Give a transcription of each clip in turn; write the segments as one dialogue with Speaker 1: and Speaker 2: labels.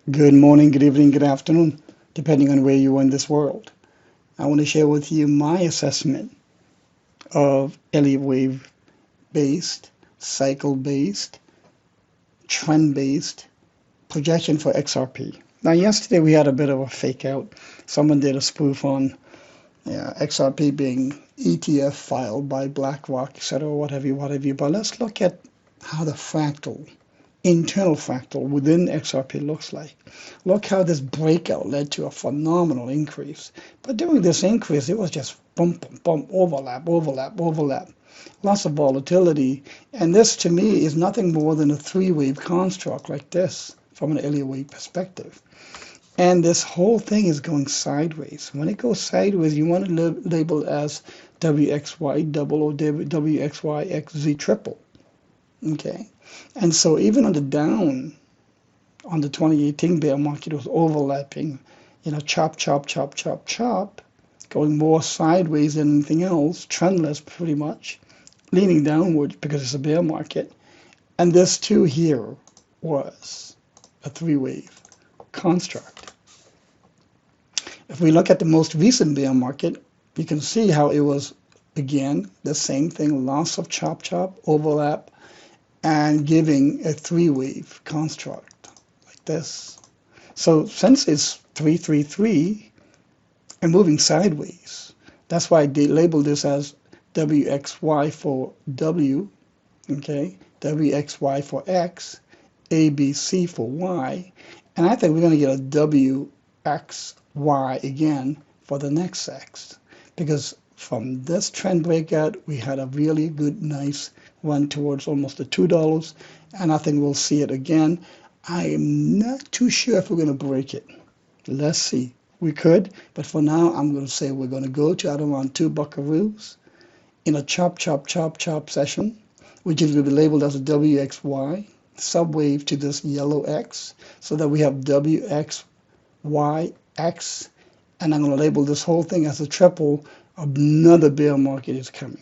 Speaker 1: Good morning, good evening, good afternoon, depending on where you are in this world. I want to share with you my assessment of Elliott wave based, cycle based, trend based projection for XRP. Now, yesterday we had a bit of a fake out. Someone did a spoof on XRP being ETF filed by BlackRock, etc., what have you. But let's look at how the internal fractal within XRP looks like. Look how this breakout led to a phenomenal increase. But during this increase, it was just bump, bump, overlap. Lots of volatility. And this, to me, is nothing more than a three-wave construct like this from an Elliott wave perspective. And this whole thing is going sideways. When it goes sideways, you want to label it as WXY double or WXYXZ triple. Okay, and so even on the down, on the 2018 bear market, was overlapping, chop, going more sideways than anything else, trendless pretty much, leaning downwards because it's a bear market. And this too here was a three-wave construct. If we look at the most recent bear market, you can see how it was, again, the same thing, lots of chop, overlap, and giving a three-wave construct like this. So since it's 333 and moving sideways, that's why they labeled this as WXY for W, okay, WXY for X, ABC for Y, and I think we're going to get a WXY again for the next X, because from this trend breakout, we had a really good, nice run towards almost the $2, and I think we'll see it again. I am not too sure if we're going to break it. Let's see. We could, but for now, I'm going to say we're going to go to at around 2 buckaroos in a chop session, which is going to be labeled as a WXY, subwave to this yellow X, so that we have WXYX, and I'm going to label this whole thing as a triple. Another bear market is coming.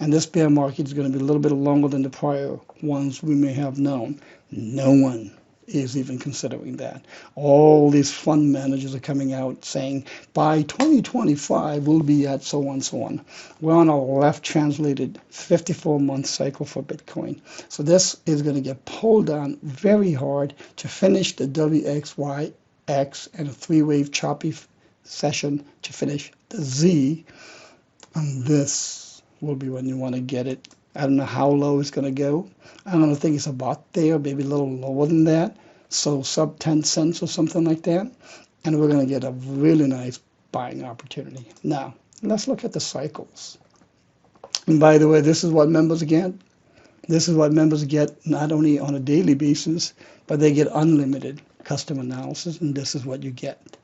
Speaker 1: And this bear market is going to be a little bit longer than the prior ones we may have known. No one is even considering that. All these fund managers are coming out saying, by 2025, we'll be at so on, so on. We're on a left translated 54-month cycle for Bitcoin. So this is going to get pulled down very hard to finish the WXYX and a three-wave choppy session to finish the Z. And this will be when you want to get it. I don't know how low it's going to go. I don't think it's about there, maybe a little lower than that. So sub 10 cents or something like that. And we're going to get a really nice buying opportunity. Now, let's look at the cycles. And by the way, this is what members get. This is what members get not only on a daily basis, but they get unlimited custom analysis, and this is what you get.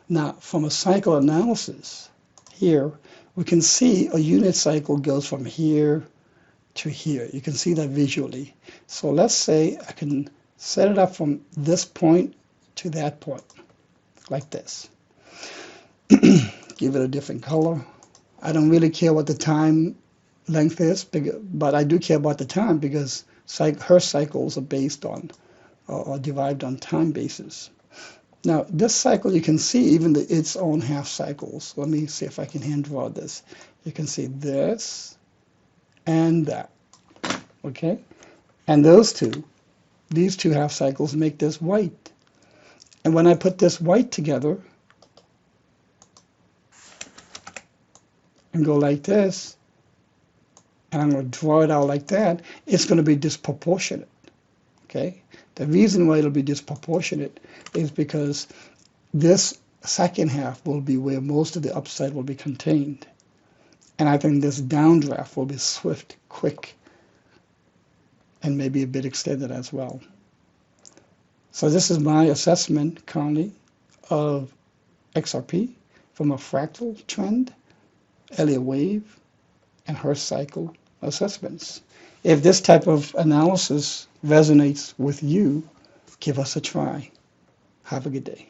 Speaker 1: Now, from a cycle analysis, here, we can see a unit cycle goes from here to here. You can see that visually. So let's say I can set it up from this point to that point, like this. Give it a different color. I don't really care what the time length is, but I do care about the time because her cycles are based on, or derived on time basis. Now, this cycle, you can see even its own half cycles. Let me see if I can hand draw this. You can see this and that, okay? And these two half cycles make this white. And when I put this white together and go like this, and I'm going to draw it out like that, it's going to be disproportionate, okay? The reason why it'll be disproportionate is because this second half will be where most of the upside will be contained. And I think this downdraft will be swift, quick, and maybe a bit extended as well. So this is my assessment currently of XRP from a fractal trend, Elliott wave, and her cycle assessments. If this type of analysis resonates with you, give us a try. Have a good day.